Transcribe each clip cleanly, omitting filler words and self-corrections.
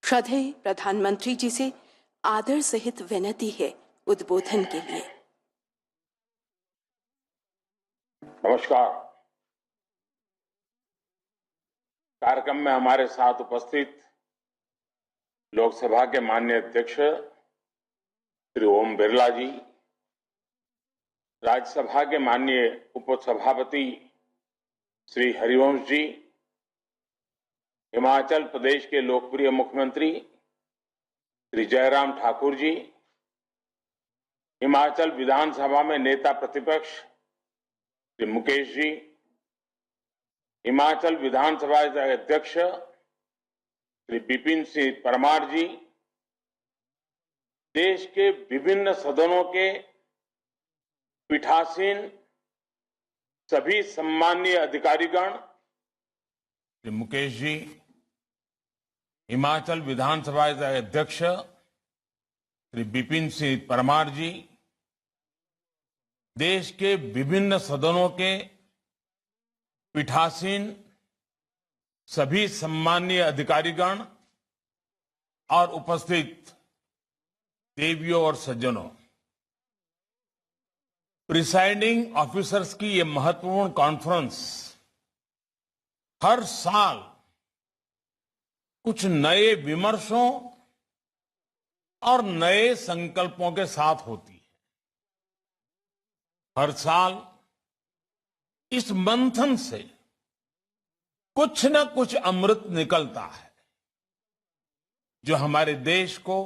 श्रद्धेय प्रधानमंत्री जी से आदर सहित विनती है उद्बोधन के लिए। नमस्कार। कार्यक्रम में हमारे साथ उपस्थित लोकसभा के माननीय अध्यक्ष श्री ओम बिरला जी, राज्यसभा के माननीय उपसभापति श्री हरिवंश जी, हिमाचल प्रदेश के लोकप्रिय मुख्यमंत्री श्री जयराम ठाकुर जी, हिमाचल विधानसभा में नेता प्रतिपक्ष श्री मुकेश जी, हिमाचल विधानसभा अध्यक्ष श्री विपिन सिंह परमार जी, देश के विभिन्न सदनों के पीठासीन सभी सम्माननीय अधिकारीगण, श्री मुकेश जी, हिमाचल विधानसभा अध्यक्ष श्री विपिन सिंह परमार जी, देश के विभिन्न सदनों के पीठासीन सभी सम्माननीय अधिकारीगण और उपस्थित देवियों और सज्जनों, प्रिसाइडिंग ऑफिसर्स की ये महत्वपूर्ण कॉन्फ्रेंस हर साल कुछ नए विमर्शों और नए संकल्पों के साथ होती है। हर साल इस मंथन से कुछ न कुछ अमृत निकलता है जो हमारे देश को,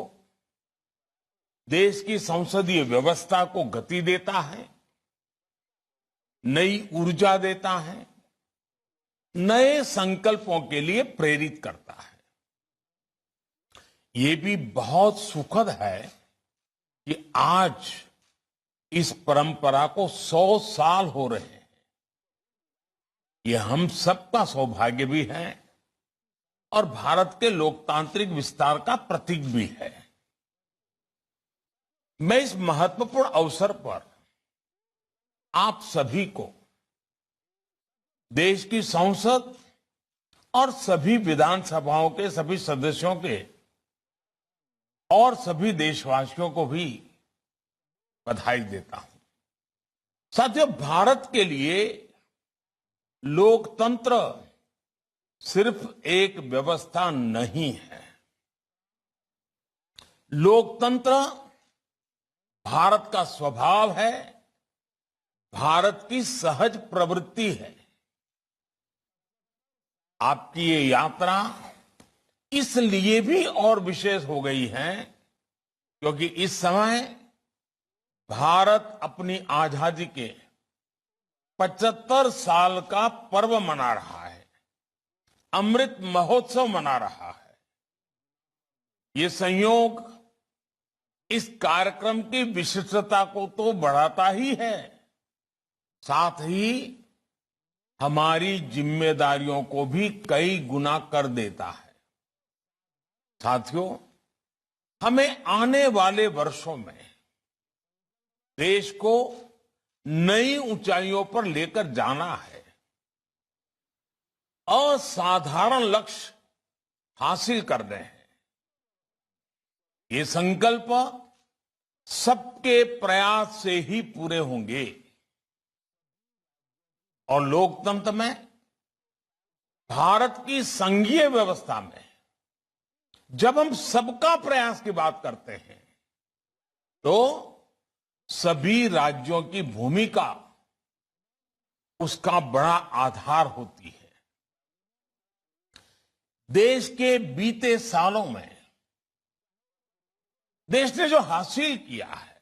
देश की संसदीय व्यवस्था को गति देता है, नई ऊर्जा देता है, नए संकल्पों के लिए प्रेरित करता है। ये भी बहुत सुखद है कि आज इस परंपरा को 100 साल हो रहे हैं। ये हम सबका सौभाग्य भी है और भारत के लोकतांत्रिक विस्तार का प्रतीक भी है। मैं इस महत्वपूर्ण अवसर पर आप सभी को, देश की संसद और सभी विधानसभाओं के सभी सदस्यों के और सभी देशवासियों को भी बधाई देता हूं। साथियों, भारत के लिए लोकतंत्र सिर्फ एक व्यवस्था नहीं है। लोकतंत्र भारत का स्वभाव है, भारत की सहज प्रवृत्ति है। आपकी ये यात्रा इसलिए भी और विशेष हो गई है क्योंकि इस समय भारत अपनी आजादी के 75 साल का पर्व मना रहा है, अमृत महोत्सव मना रहा है। ये संयोग इस कार्यक्रम की विशिष्टता को तो बढ़ाता ही है, साथ ही हमारी जिम्मेदारियों को भी कई गुना कर देता है। साथियों, हमें आने वाले वर्षों में देश को नई ऊंचाइयों पर लेकर जाना है, असाधारण लक्ष्य हासिल करने हैं। ये संकल्प सबके प्रयास से ही पूरे होंगे और लोकतंत्र में, भारत की संघीय व्यवस्था में जब हम सबका प्रयास की बात करते हैं तो सभी राज्यों की भूमिका उसका बड़ा आधार होती है। देश के बीते सालों में देश ने जो हासिल किया है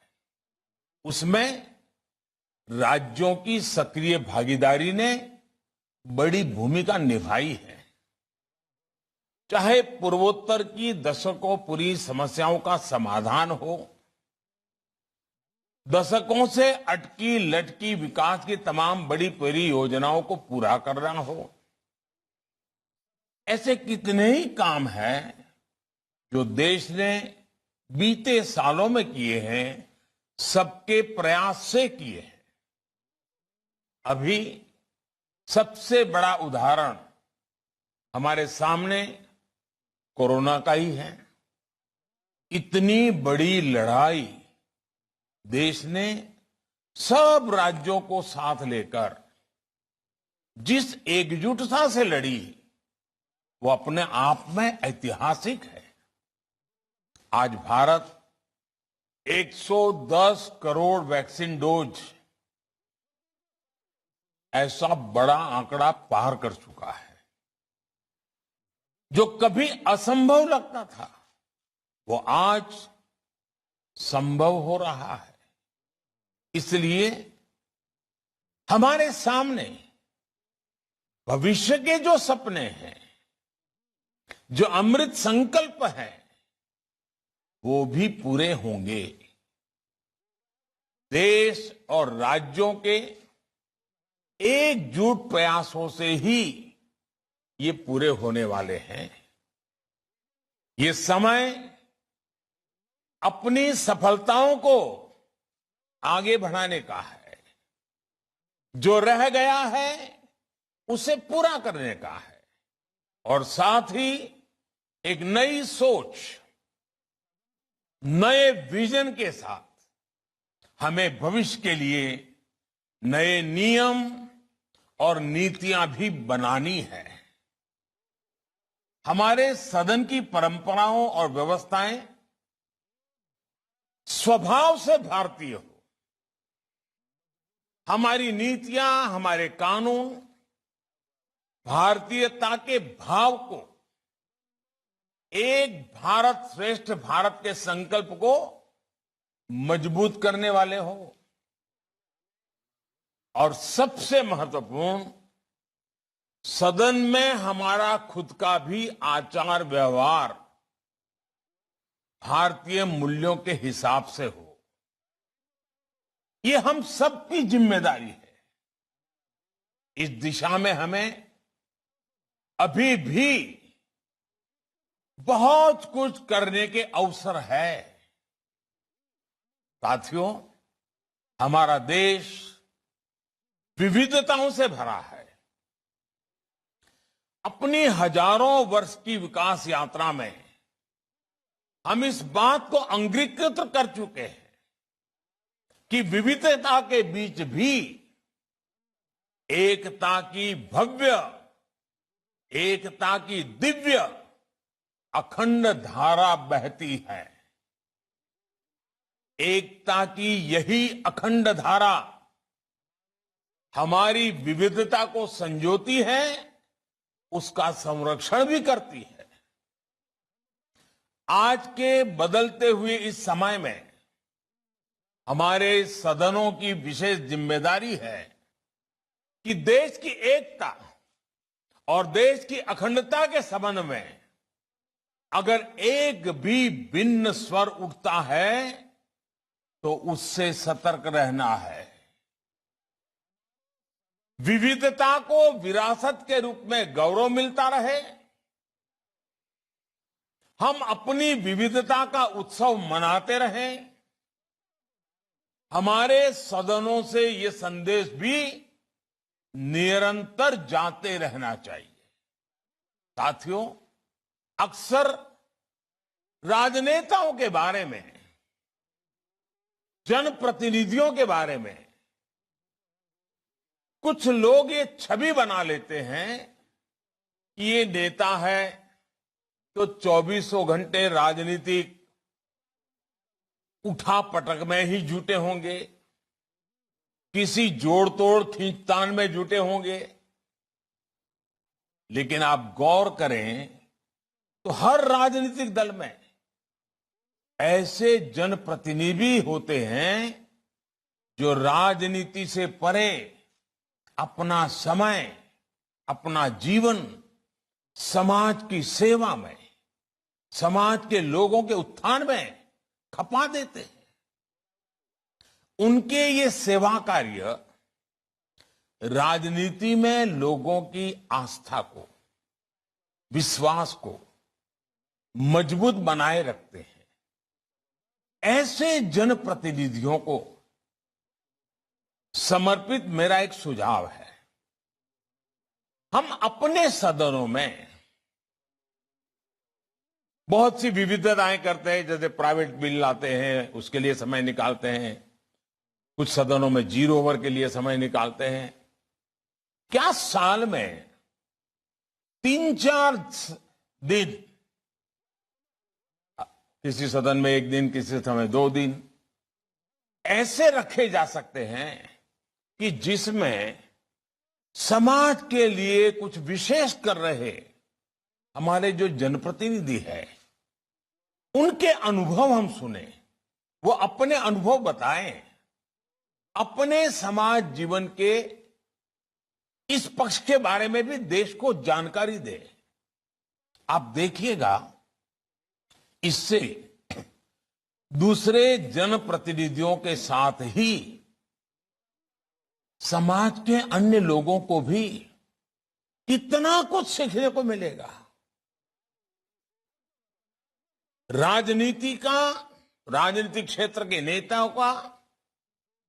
उसमें राज्यों की सक्रिय भागीदारी ने बड़ी भूमिका निभाई है। चाहे पूर्वोत्तर की दशकों पूरी समस्याओं का समाधान हो, दशकों से अटकी लटकी विकास की तमाम बड़ी परियोजनाओं को पूरा करना हो, ऐसे कितने ही काम हैं जो देश ने बीते सालों में किए हैं, सबके प्रयास से किए हैं। अभी सबसे बड़ा उदाहरण हमारे सामने कोरोना का ही है। इतनी बड़ी लड़ाई देश ने सब राज्यों को साथ लेकर जिस एकजुटता से लड़ी, वो अपने आप में ऐतिहासिक है। आज भारत 110 करोड़ वैक्सीन डोज, ऐसा बड़ा आंकड़ा पार कर चुका है। जो कभी असंभव लगता था, वो आज संभव हो रहा है। इसलिए हमारे सामने भविष्य के जो सपने हैं, जो अमृत संकल्प है, वो भी पूरे होंगे। देश और राज्यों के एकजुट प्रयासों से ही ये पूरे होने वाले हैं। ये समय अपनी सफलताओं को आगे बढ़ाने का है। जो रह गया है उसे पूरा करने का है, और साथ ही एक नई सोच, नए विजन के साथ हमें भविष्य के लिए नए नियम और नीतियां भी बनानी है। हमारे सदन की परंपराओं और व्यवस्थाएं स्वभाव से भारतीय हो। हमारी नीतियां, हमारे कानून भारतीयता के भाव को, एक भारत श्रेष्ठ भारत के संकल्प को मजबूत करने वाले हो। और सबसे महत्वपूर्ण, सदन में हमारा खुद का भी आचार व्यवहार भारतीय मूल्यों के हिसाब से हो। ये हम सबकी जिम्मेदारी है। इस दिशा में हमें अभी भी बहुत कुछ करने के अवसर है। साथियों, हमारा देश विविधताओं से भरा है। अपनी हजारों वर्ष की विकास यात्रा में हम इस बात को अंगीकृत कर चुके हैं कि विविधता के बीच भी एकता की भव्य, एकता की दिव्य अखंड धारा बहती है। एकता की यही अखंड धारा हमारी विविधता को संजोती है, उसका संरक्षण भी करती है। आज के बदलते हुए इस समय में हमारे सदनों की विशेष जिम्मेदारी है कि देश की एकता और देश की अखंडता के संबंध में अगर एक भी भिन्न स्वर उठता है तो उससे सतर्क रहना है। विविधता को विरासत के रूप में गौरव मिलता रहे। हम अपनी विविधता का उत्सव मनाते रहें। हमारे सदनों से ये संदेश भी निरंतर जाते रहना चाहिए। साथियों, अक्सर राजनेताओं के बारे में, जनप्रतिनिधियों के बारे में कुछ लोग ये छवि बना लेते हैं कि ये नेता है तो 24 घंटे राजनीतिक उठापटक में ही जुटे होंगे, किसी जोड़ तोड़ खींचतान में जुटे होंगे। लेकिन आप गौर करें तो हर राजनीतिक दल में ऐसे जनप्रतिनिधि होते हैं जो राजनीति से परे अपना समय, अपना जीवन समाज की सेवा में, समाज के लोगों के उत्थान में खपा देते हैं। उनके ये सेवा कार्य राजनीति में लोगों की आस्था को, विश्वास को मजबूत बनाए रखते हैं। ऐसे जनप्रतिनिधियों को समर्पित मेरा एक सुझाव है। हम अपने सदनों में बहुत सी विविधताएं करते हैं, जैसे प्राइवेट बिल लाते हैं उसके लिए समय निकालते हैं, कुछ सदनों में 0 ओवर के लिए समय निकालते हैं। क्या साल में 3-4 दिन, किसी सदन में 1 दिन, किसी समय 2 दिन ऐसे रखे जा सकते हैं कि जिसमें समाज के लिए कुछ विशेष कर रहे हमारे जो जनप्रतिनिधि है उनके अनुभव हम सुने, वो अपने अनुभव बताएं, अपने समाज जीवन के इस पक्ष के बारे में भी देश को जानकारी दे। आप देखिएगा, इससे दूसरे जनप्रतिनिधियों के साथ ही समाज के अन्य लोगों को भी कितना कुछ सीखने को मिलेगा। राजनीतिक क्षेत्र के नेताओं का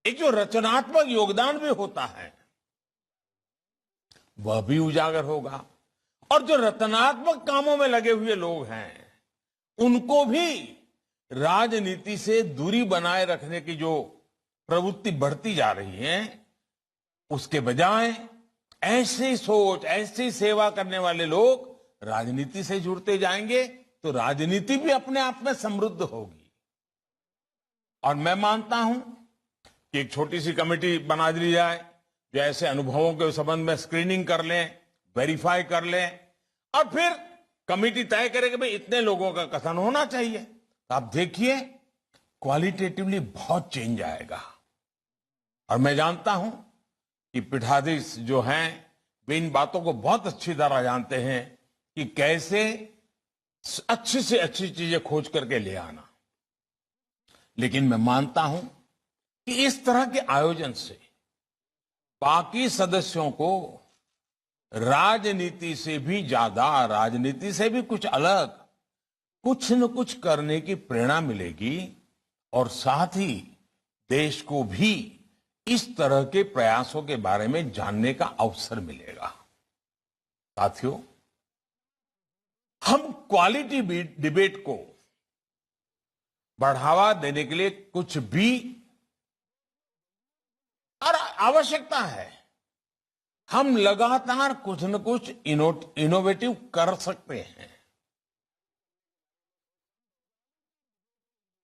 एक जो रचनात्मक योगदान भी होता है वह भी उजागर होगा, और जो रचनात्मक कामों में लगे हुए लोग हैं उनको भी राजनीति से दूरी बनाए रखने की जो प्रवृत्ति बढ़ती जा रही है, उसके बजाय ऐसी सोच, ऐसी सेवा करने वाले लोग राजनीति से जुड़ते जाएंगे तो राजनीति भी अपने आप में समृद्ध होगी। और मैं मानता हूं कि एक छोटी सी कमेटी बना दी जाए जो ऐसे अनुभवों के संबंध में स्क्रीनिंग कर लें, वेरीफाई कर लें, और फिर कमेटी तय करे कि भाई इतने लोगों का कथन होना चाहिए। तो आप देखिए, क्वालिटेटिवली बहुत चेंज आएगा। और मैं जानता हूं कि पीठाधीश जो हैं वे इन बातों को बहुत अच्छी तरह जानते हैं कि कैसे अच्छी से अच्छी चीजें खोज करके ले आना। लेकिन मैं मानता हूं कि इस तरह के आयोजन से बाकी सदस्यों को राजनीति से भी ज्यादा, राजनीति से भी कुछ अलग, कुछ न कुछ करने की प्रेरणा मिलेगी, और साथ ही देश को भी इस तरह के प्रयासों के बारे में जानने का अवसर मिलेगा। साथियों, हम क्वालिटी डिबेट को बढ़ावा देने के लिए कुछ भी, और आवश्यकता है, हम लगातार कुछ न कुछ इनोवेटिव कर सकते हैं।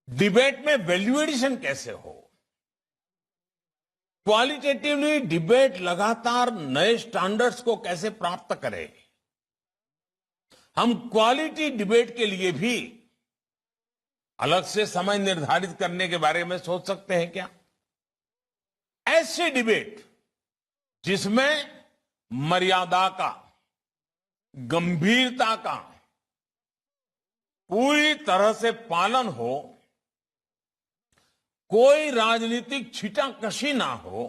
डिबेट में वैल्यू एडिशन कैसे हो, क्वालिटेटिवली डिबेट लगातार नए स्टैंडर्ड्स को कैसे प्राप्त करे, हम क्वालिटी डिबेट के लिए भी अलग से समय निर्धारित करने के बारे में सोच सकते हैं क्या? ऐसी डिबेट जिसमें मर्यादा का, गंभीरता का पूरी तरह से पालन हो, कोई राजनीतिक छीटाकशी ना हो,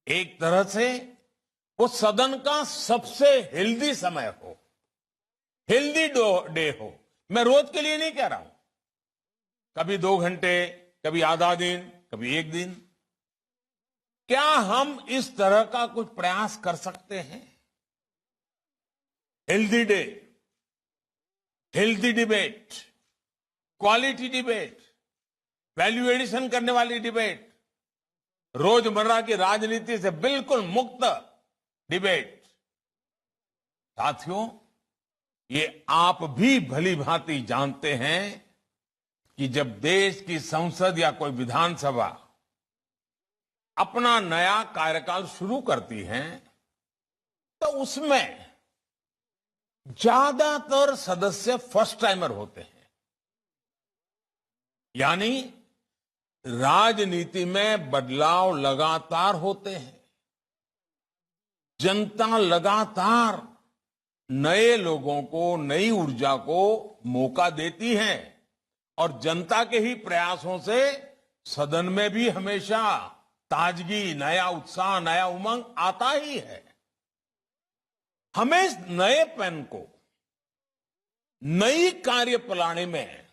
एक तरह से वो सदन का सबसे हेल्दी समय हो, हेल्दी डे हो। मैं रोज के लिए नहीं कह रहा हूं, कभी 2 घंटे, कभी आधा दिन, कभी 1 दिन। क्या हम इस तरह का कुछ प्रयास कर सकते हैं? Healthy day, healthy debate, quality debate, value addition करने वाली डिबेट, रोजमर्रा की राजनीति से बिल्कुल मुक्त डिबेट। साथियों, ये आप भी भली भांति जानते हैं कि जब देश की संसद या कोई विधानसभा अपना नया कार्यकाल शुरू करती है तो उसमें ज्यादातर सदस्य फर्स्ट टाइमर होते हैं। यानी राजनीति में बदलाव लगातार होते हैं, जनता लगातार नए लोगों को, नई ऊर्जा को मौका देती है, और जनता के ही प्रयासों से सदन में भी हमेशा ताजगी, नया उत्साह, नया उमंग आता ही है। हमें इस नए पैन को नई कार्य प्रणाली में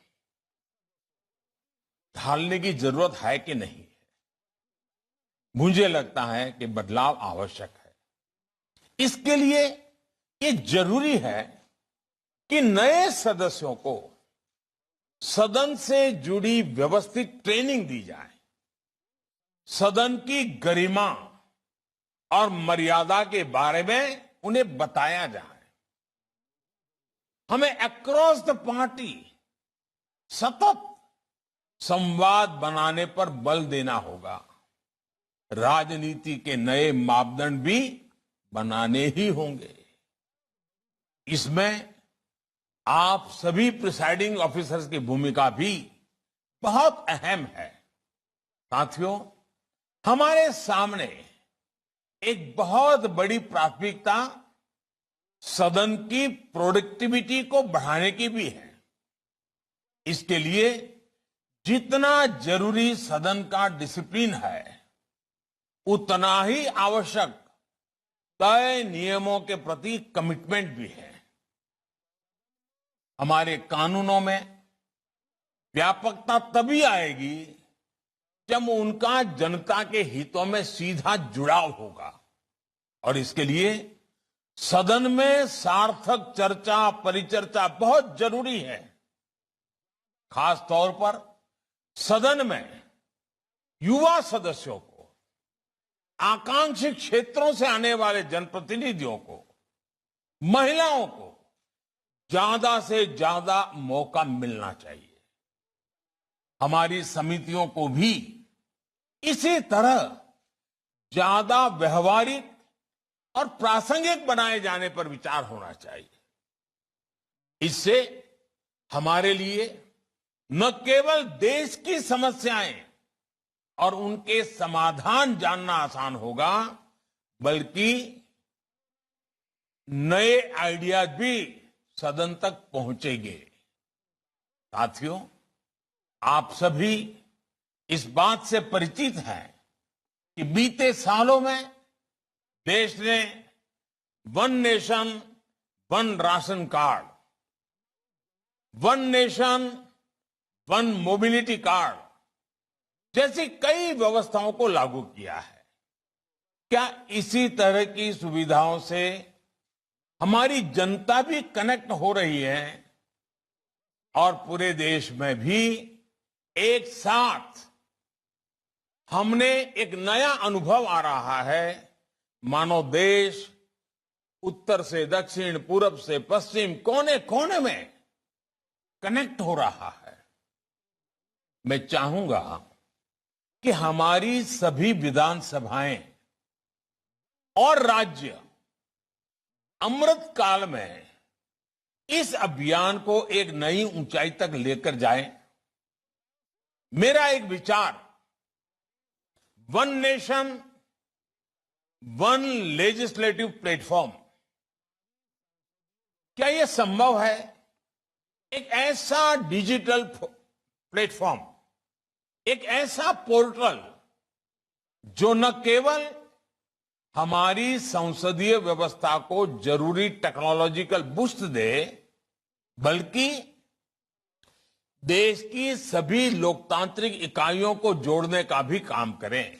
ढालने की जरूरत है कि नहीं है? मुझे लगता है कि बदलाव आवश्यक है। इसके लिए ये जरूरी है कि नए सदस्यों को सदन से जुड़ी व्यवस्थित ट्रेनिंग दी जाए, सदन की गरिमा और मर्यादा के बारे में उन्हें बताया जाए। हमें अक्रॉस द पार्टी सतत संवाद बनाने पर बल देना होगा। राजनीति के नए मापदंड भी बनाने ही होंगे। इसमें आप सभी प्रिसाइडिंग ऑफिसर्स की भूमिका भी बहुत अहम है। साथियों, हमारे सामने एक बहुत बड़ी प्राथमिकता सदन की प्रोडक्टिविटी को बढ़ाने की भी है। इसके लिए जितना जरूरी सदन का डिसिप्लिन है, उतना ही आवश्यक तय नियमों के प्रति कमिटमेंट भी है। हमारे कानूनों में व्यापकता तभी आएगी जब उनका जनता के हितों में सीधा जुड़ाव होगा, और इसके लिए सदन में सार्थक चर्चा परिचर्चा बहुत जरूरी है। खास तौर पर सदन में युवा सदस्यों को, आकांक्षी क्षेत्रों से आने वाले जनप्रतिनिधियों को, महिलाओं को ज्यादा से ज्यादा मौका मिलना चाहिए। हमारी समितियों को भी इसी तरह ज्यादा व्यवहारिक और प्रासंगिक बनाए जाने पर विचार होना चाहिए। इससे हमारे लिए न केवल देश की समस्याएं और उनके समाधान जानना आसान होगा, बल्कि नए आइडियाज भी सदन तक पहुंचेंगे। साथियों, आप सभी इस बात से परिचित हैं कि बीते सालों में देश ने one nation one ration card, one nation one mobility card जैसी कई व्यवस्थाओं को लागू किया है। क्या इसी तरह की सुविधाओं से हमारी जनता भी कनेक्ट हो रही है और पूरे देश में भी एक साथ हमने एक नया अनुभव आ रहा है, मानो देश उत्तर से दक्षिण, पूरब से पश्चिम, कोने कोने में कनेक्ट हो रहा है। मैं चाहूंगा कि हमारी सभी विधानसभाएं और राज्य अमृत काल में इस अभियान को एक नई ऊंचाई तक लेकर जाएं। मेरा एक विचार, one nation one legislative platform, क्या यह संभव है? एक ऐसा डिजिटल प्लेटफॉर्म, एक ऐसा पोर्टल जो न केवल हमारी संसदीय व्यवस्था को जरूरी टेक्नोलॉजिकल बूस्ट दे, बल्कि देश की सभी लोकतांत्रिक इकाइयों को जोड़ने का भी काम करें।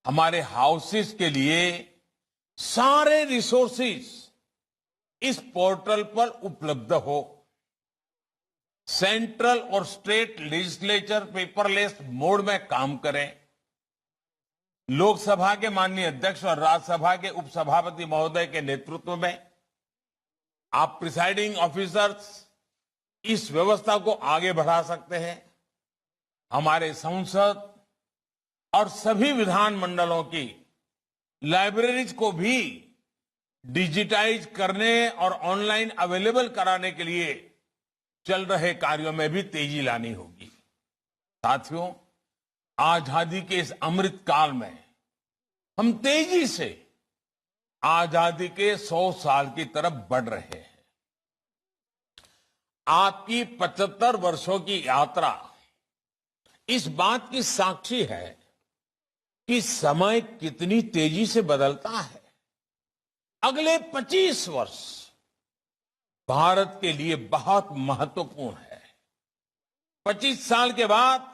हमारे हाउसेस के लिए सारे रिसोर्सेज इस पोर्टल पर उपलब्ध हो। सेंट्रल और स्टेट लेजिस्लेचर पेपरलेस मोड में काम करें। लोकसभा के माननीय अध्यक्ष और राज्यसभा के उपसभापति महोदय के नेतृत्व में आप प्रिसाइडिंग ऑफिसर्स इस व्यवस्था को आगे बढ़ा सकते हैं। हमारे संसद और सभी विधानमंडलों की लाइब्रेरीज को भी डिजिटाइज करने और ऑनलाइन अवेलेबल कराने के लिए चल रहे कार्यों में भी तेजी लानी होगी। साथियों, आजादी के इस अमृत काल में हम तेजी से आजादी के 100 साल की तरफ बढ़ रहे हैं। आपकी 75 वर्षों की यात्रा इस बात की साक्षी है कि समय कितनी तेजी से बदलता है। अगले 25 वर्ष भारत के लिए बहुत महत्वपूर्ण है। 25 साल के बाद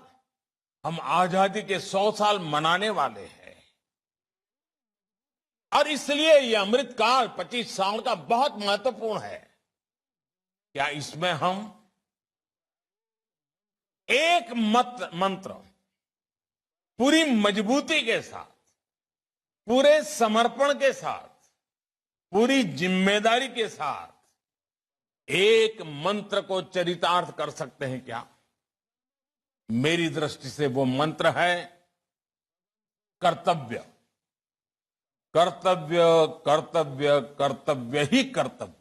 हम आजादी के 100 साल मनाने वाले हैं, और इसलिए यह अमृतकाल 25 साल का बहुत महत्वपूर्ण है। क्या इसमें हम एक मंत्र पूरी मजबूती के साथ, पूरे समर्पण के साथ, पूरी जिम्मेदारी के साथ एक मंत्र को चरितार्थ कर सकते हैं क्या? मेरी दृष्टि से वो मंत्र है कर्तव्य। कर्तव्य, कर्तव्य, कर्तव्य ही कर्तव्य।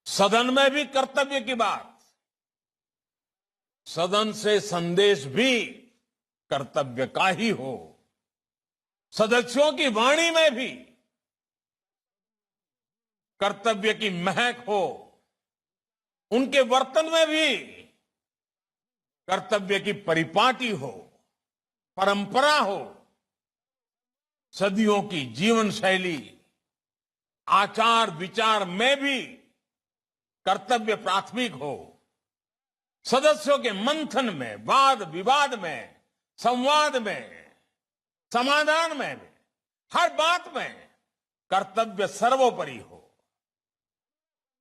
सदन में भी कर्तव्य की बात, सदन से संदेश भी कर्तव्य का ही हो, सदस्यों की वाणी में भी कर्तव्य की महक हो, उनके वर्तन में भी कर्तव्य की परिपाटी हो, परंपरा हो, सदियों की जीवन शैली, आचार विचार में भी कर्तव्य प्राथमिक हो, सदस्यों के मंथन में, वाद विवाद में, संवाद में, समाधान में, हर बात में कर्तव्य सर्वोपरि हो,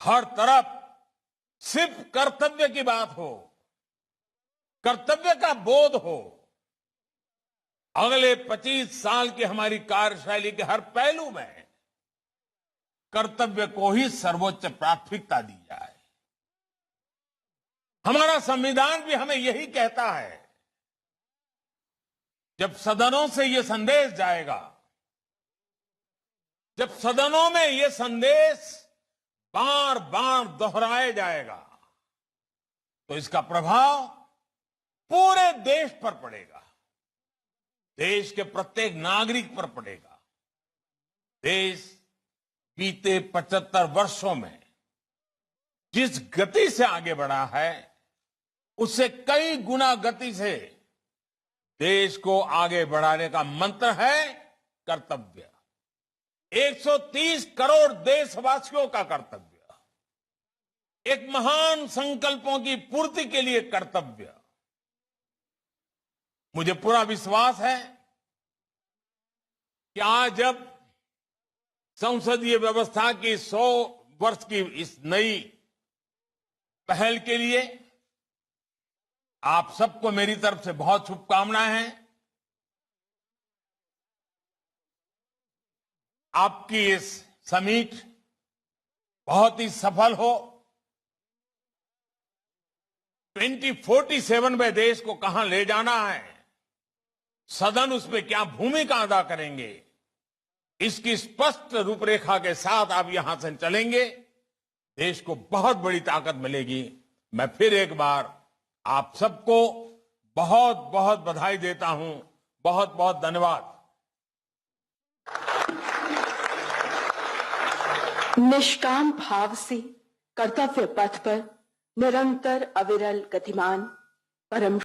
हर तरफ सिर्फ कर्तव्य की बात हो, कर्तव्य का बोध हो। अगले 25 साल की हमारी कार्यशैली के हर पहलू में कर्तव्य को ही सर्वोच्च प्राथमिकता दी जाए। हमारा संविधान भी हमें यही कहता है। जब सदनों से यह संदेश जाएगा, जब सदनों में यह संदेश बार बार दोहराया जाएगा, तो इसका प्रभाव पूरे देश पर पड़ेगा, देश के प्रत्येक नागरिक पर पड़ेगा। देश बीते 75 वर्षों में जिस गति से आगे बढ़ा है, उससे कई गुना गति से देश को आगे बढ़ाने का मंत्र है कर्तव्य। 130 करोड़ देशवासियों का कर्तव्य, एक महान संकल्पों की पूर्ति के लिए कर्तव्य। मुझे पूरा विश्वास है कि आज जब संसदीय व्यवस्था की 100 वर्ष की इस नई पहल के लिए आप सबको मेरी तरफ से बहुत शुभकामनाएं हैं। आपकी इस समिट बहुत ही सफल हो। 2047 में देश को कहां ले जाना है, सदन उसमें क्या भूमिका अदा करेंगे, इसकी स्पष्ट रूपरेखा के साथ आप यहां से चलेंगे, देश को बहुत बड़ी ताकत मिलेगी। मैं फिर एक बार आप सबको बहुत बहुत बधाई देता हूं। बहुत बहुत धन्यवाद। निष्काम भाव से कर्तव्य पथ पर निरंतर अविरल गतिमान परम